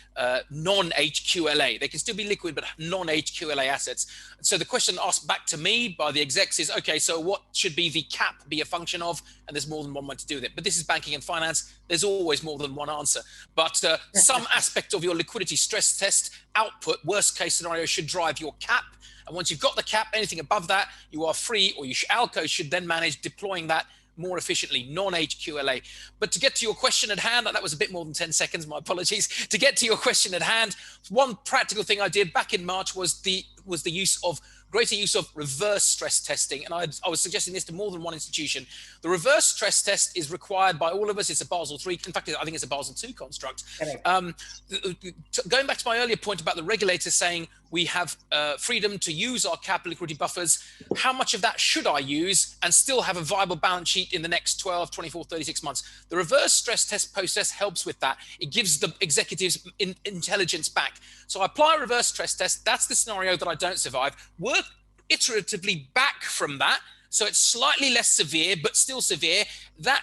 non-HQLA. They can still be liquid, but non-HQLA assets. So the question asked back to me by the execs is, okay, so what should be the cap be a function of? And there's more than one way to do with it. But this is banking and finance. There's always more than one answer. But some aspect of your liquidity stress test output, worst case scenario, should drive your cap. And once you've got the cap, anything above that, you are free, or ALCO should then manage deploying that more efficiently, non-HQLA. But to get to your question at hand, that was a bit more than 10 seconds, my apologies. To get to your question at hand, one practical thing I did back in March was the greater use of reverse stress testing. And I was suggesting this to more than one institution. The reverse stress test is required by all of us. It's a Basel III. In fact, I think it's a Basel II construct. Going back to my earlier point about the regulator saying we have freedom to use our capital liquidity buffers, how much of that should I use and still have a viable balance sheet in the next 12, 24, 36 months? The reverse stress test process helps with that. It gives the executives intelligence back. So I apply a reverse stress test. That's the scenario that I don't survive. Work iteratively back from that. So it's slightly less severe, but still severe.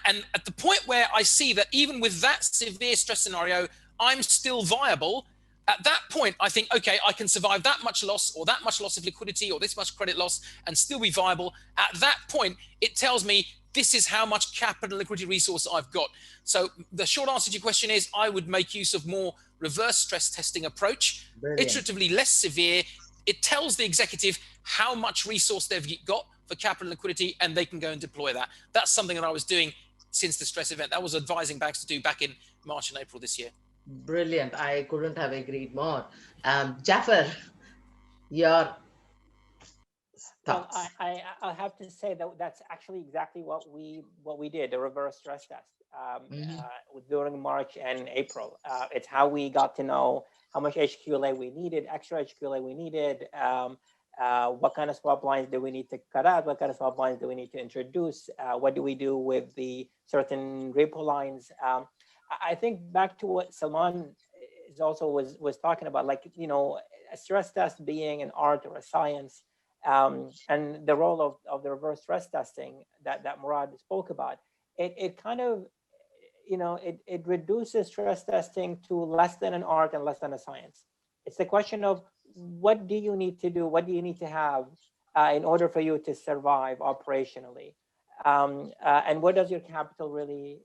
And at the point where I see that even with that severe stress scenario, I'm still viable, at that point, I think, okay, I can survive that much loss or that much loss of liquidity or this much credit loss and still be viable. At that point, it tells me this is how much capital and liquidity resource I've got. So the short answer to your question is I would make use of more reverse stress testing approach, iteratively less severe. It tells the executive how much resource they've got for capital and liquidity, and they can go and deploy that. That's something that I was doing since the stress event. That was advising banks to do back in March and April this year. Brilliant. I couldn't have agreed more. Jafar, your thoughts. Well, I have to say that that's actually exactly what we did, the reverse stress test during March and April. It's how we got to know how much HQLA we needed, extra HQLA we needed, what kind of swap lines do we need to cut out, what kind of swap lines do we need to introduce, what do we do with the certain repo lines. I think back to what Salman is also was talking about, like, a stress test being an art or a science, and the role of the reverse stress testing that Murad spoke about. It kind of, it reduces stress testing to less than an art and less than a science. It's the question of what do you need to do, what do you need to have in order for you to survive operationally. And what does your capital really,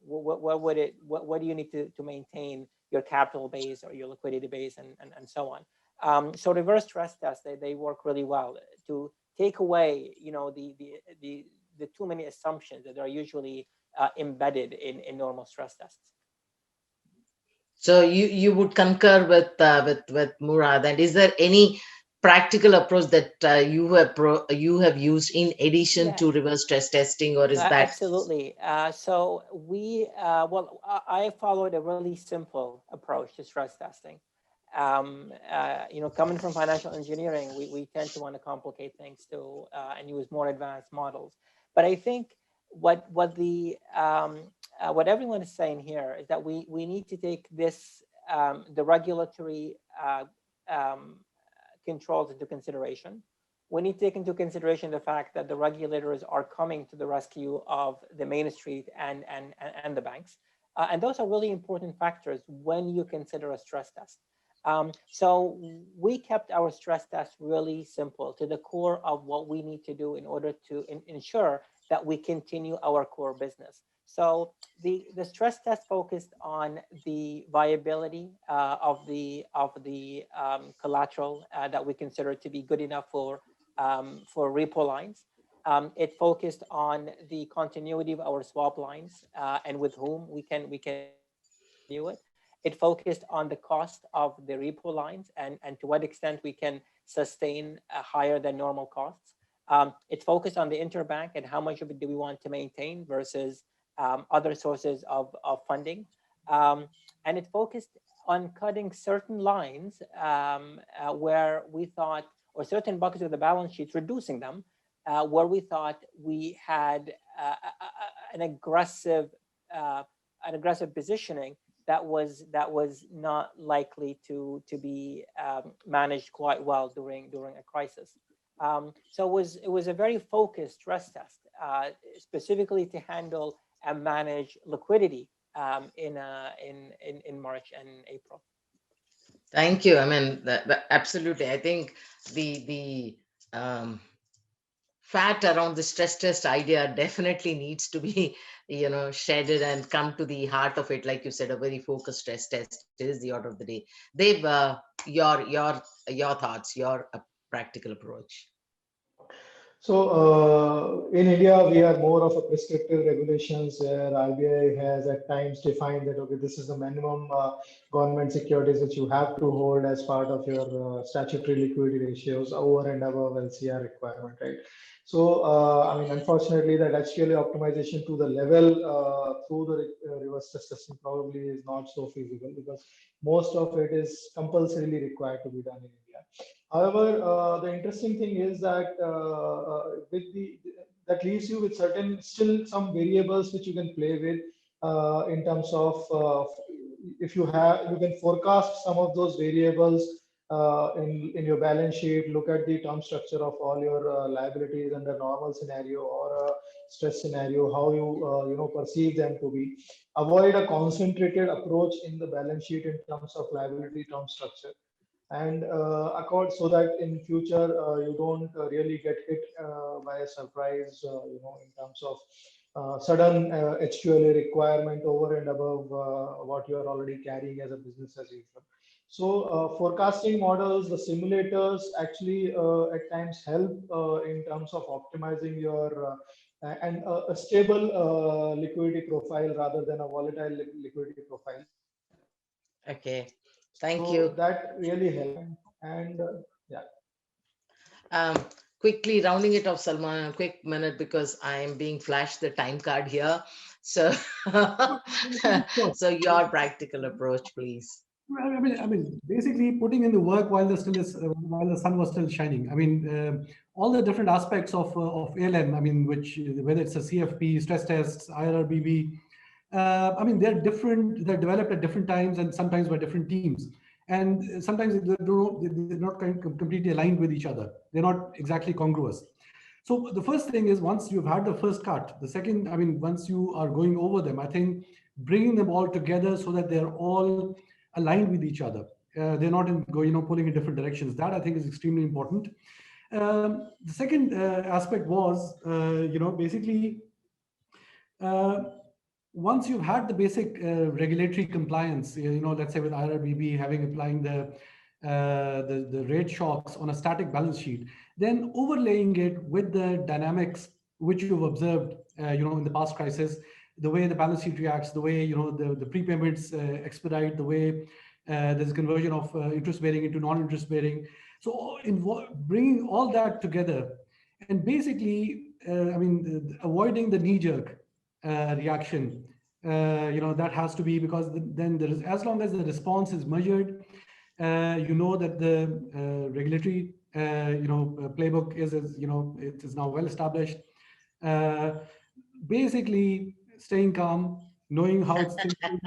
what do you need to maintain your capital base or your liquidity base and so on. So reverse stress tests, they work really well to take away, the too many assumptions that are usually embedded in normal stress tests. So you would concur with Murad. And is there any practical approach that you have used in addition Yeah. to reverse stress testing, or is that? Absolutely. So I followed a really simple approach to stress testing. Coming from financial engineering, we tend to want to complicate things too, and use more advanced models. But I think what everyone is saying here is that we need to take the regulatory um, controls into consideration. We need to take into consideration the fact that the regulators are coming to the rescue of the Main Street and the banks. And those are really important factors when you consider a stress test. So we kept our stress test really simple to the core of what we need to do in order to ensure that we continue our core business. So the stress test focused on the viability of the collateral that we consider to be good enough for repo lines. It focused on the continuity of our swap lines and with whom we can renew it. It focused on the cost of the repo lines and to what extent we can sustain higher than normal costs. It focused on the interbank and how much of it do we want to maintain versus other sources of funding. And it focused on cutting certain lines where we thought, or certain buckets of the balance sheet, reducing them, where we thought we had an aggressive positioning that was not likely to be managed quite well during a crisis. So it was a very focused stress test, specifically to handle and manage liquidity in March and April. Thank you. I mean, absolutely. I think the fat around the stress test idea definitely needs to be, shedded and come to the heart of it. Like you said, a very focused stress test is the order of the day. Dave, your thoughts, your practical approach. So in India, we are more of a prescriptive regulations where RBI has at times defined that, okay, this is the minimum government securities that you have to hold as part of your statutory liquidity ratios over and above LCR requirement, right? So, I mean, unfortunately, that actually optimization to the level through the reverse stress testing probably is not so feasible because most of it is compulsorily required to be done in India. However, the interesting thing is that that leaves you with certain still some variables which you can play with in terms of if you can forecast some of those variables in your balance sheet, look at the term structure of all your liabilities under normal scenario or a stress scenario, how you perceive them to be. Avoid a concentrated approach in the balance sheet in terms of liability term structure and accord so that in future you don't really get hit by a surprise in terms of sudden HQLA requirement over and above what you are already carrying as a business as usual. So forecasting models, the simulators actually at times help in terms of optimizing your and a stable liquidity profile rather than a volatile liquidity profile. Okay, thank So you. that really helps. And yeah. Um, Quickly rounding it off, Salman, a quick minute because I am being flashed the time card here. So, Sure. so your practical approach, please. Well, basically putting in the work while while the sun was still shining. All the different aspects of ALM. Which whether it's a CFP, stress tests, IRRBB. They're different. They're developed at different times and sometimes by different teams. And sometimes they're not completely aligned with each other. They're not exactly congruous. So the first thing is once you've had the first cut, the second, once you are going over them, I think bringing them all together so that they're all aligned with each other. They're not pulling in different directions. That I think is extremely important. The second aspect was, basically, uh, once you've had the basic regulatory compliance, let's say with IRBB applying the the rate shocks on a static balance sheet, then overlaying it with the dynamics which you've observed, in the past crisis, the way the balance sheet reacts, the way the prepayments expedite, the way there's conversion of interest bearing into non-interest bearing. So bringing all that together, and basically, avoiding the knee-jerk reaction, that has to be, because then there is, as long as the response is measured, that the regulatory playbook it is now well established. uh, Basically staying calm, knowing how it's thinking,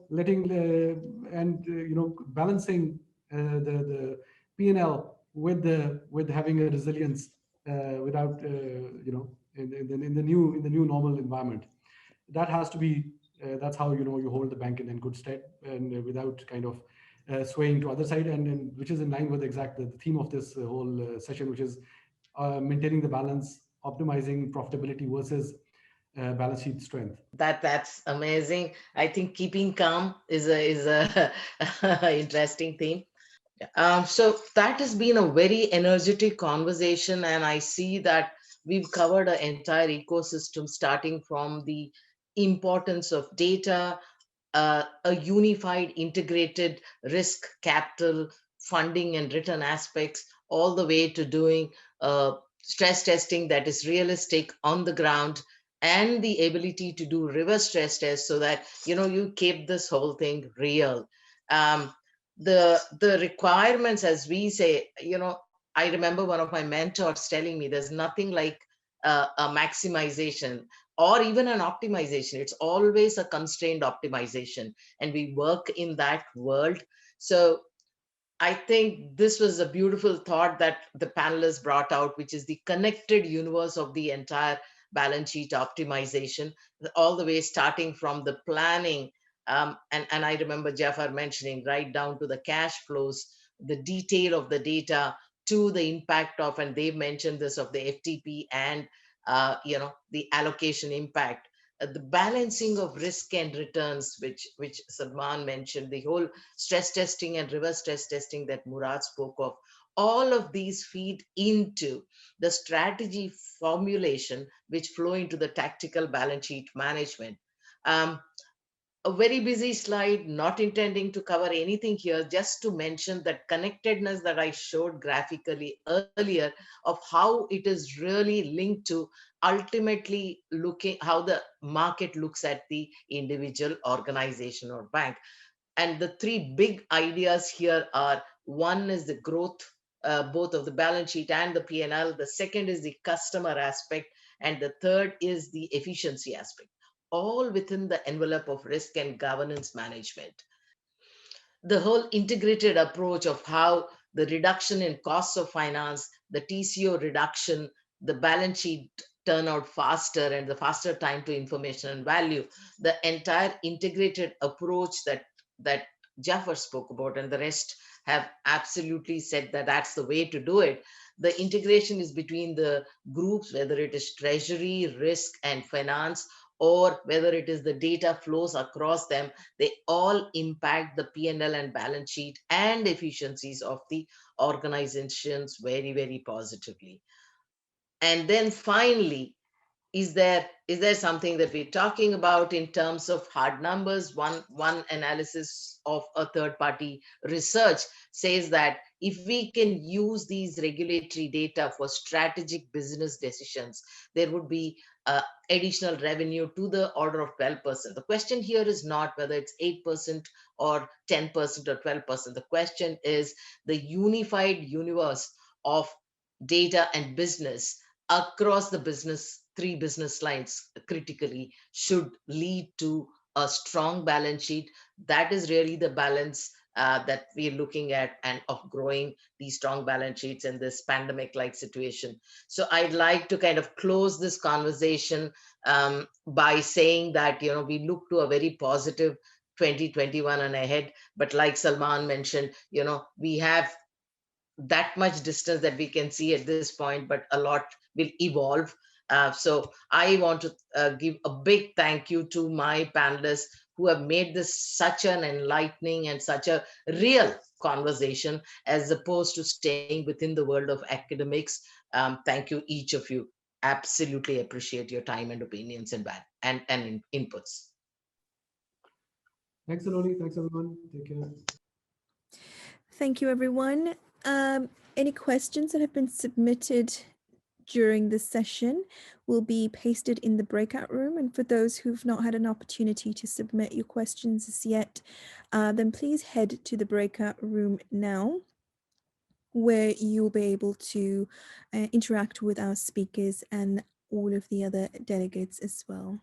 letting and balancing the P&L with having a resilience without in the new normal environment. That has to be, that's how you hold the bank in good stead, and without kind of swaying to other side, and which is in line with exactly the theme of this whole session, which is maintaining the balance, optimizing profitability versus balance sheet strength. That's amazing. I think keeping calm is a interesting theme. So that has been a very energetic conversation, and I see that we've covered an entire ecosystem, starting from the importance of data, a unified, integrated risk, capital, funding, and return aspects, all the way to doing stress testing that is realistic on the ground, and the ability to do reverse stress tests so that you keep this whole thing real. Um, the requirements, as we say, I remember one of my mentors telling me there's nothing like a maximization or even an optimization. It's always a constrained optimization, and we work in that world. So I think this was a beautiful thought that the panelists brought out, which is the connected universe of the entire balance sheet optimization, all the way starting from the planning. And I remember Jafar mentioning right down to the cash flows, the detail of the data, to the impact of, and they mentioned this, of the FTP and the allocation impact, the balancing of risk and returns, which Salman mentioned, the whole stress testing and reverse stress testing that Murad spoke of. All of these feed into the strategy formulation, which flow into the tactical balance sheet management. Um, a very busy slide, not intending to cover anything here, just to mention that connectedness that I showed graphically earlier, of how it is really linked to ultimately looking how the market looks at the individual organization or bank. And the three big ideas here are: one is the growth, both of the balance sheet and the P&L. The second is the customer aspect. And the third is the efficiency aspect, all within the envelope of risk and governance management. The whole integrated approach of how the reduction in costs of finance, the TCO reduction, the balance sheet turn out faster, and the faster time to information and value, the entire integrated approach that Jaffer spoke about, and the rest have absolutely said that that's the way to do it. The integration is between the groups, whether it is treasury, risk, and finance, or whether it is the data flows across them. They all impact the P&L and balance sheet and efficiencies of the organizations very, very positively. And then finally, is there something that we're talking about in terms of hard numbers? One analysis of a third party research says that if we can use these regulatory data for strategic business decisions, there would be additional revenue to the order of 12%. The question here is not whether it's 8% or 10% or 12%. The question is the unified universe of data and business across the business, three business lines critically, should lead to a strong balance sheet. That is really the balance that we're looking at, and of growing these strong balance sheets in this pandemic like situation. So I'd like to kind of close this conversation by saying that we look to a very positive 2021 and ahead. But like Salman mentioned, we have that much distance that we can see at this point, but a lot will evolve. So I want to give a big thank you to my panelists who have made this such an enlightening and such a real conversation as opposed to staying within the world of academics. Thank you, each of you. Absolutely appreciate your time and opinions and inputs. Thanks, Saloni. Thanks, everyone. Take care. Thank you, everyone. Any questions that have been submitted during this session will be pasted in the breakout room. And for those who've not had an opportunity to submit your questions as yet, then please head to the breakout room now, where you'll be able to interact with our speakers and all of the other delegates as well.